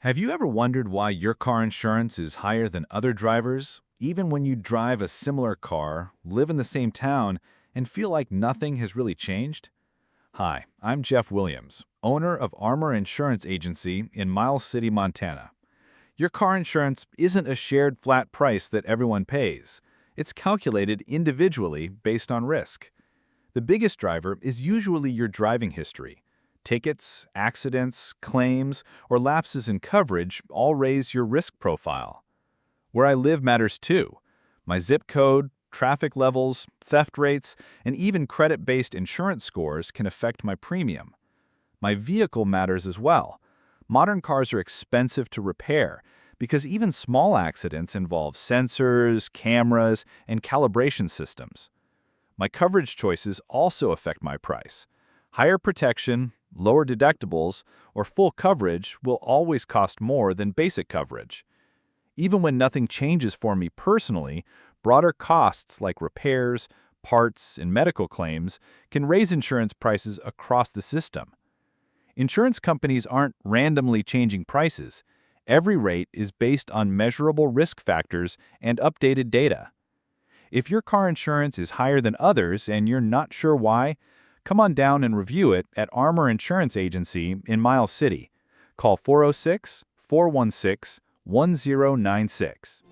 Have you ever wondered why your car insurance is higher than other drivers, even when you drive a similar car, live in the same town, and feel like nothing has really changed? Hi, I'm Jeff Williams, owner of Armor Insurance Agency in Miles City, Montana. Your car insurance isn't a shared flat price that everyone pays. It's calculated individually based on risk. The biggest driver is usually your driving history. Tickets, accidents, claims, or lapses in coverage all raise your risk profile. Where I live matters too. My zip code, traffic levels, theft rates, and even credit-based insurance scores can affect my premium. My vehicle matters as well. Modern cars are expensive to repair because even small accidents involve sensors, cameras, and calibration systems. My coverage choices also affect my price. Higher protection, lower deductibles, or full coverage will always cost more than basic coverage. Even when nothing changes for me personally, broader costs like repairs, parts, and medical claims can raise insurance prices across the system. Insurance companies aren't randomly changing prices. Every rate is based on measurable risk factors and updated data. If your car insurance is higher than others and you're not sure why, come on down and review it at Armor Insurance Agency in Miles City. Call 406-416-1096.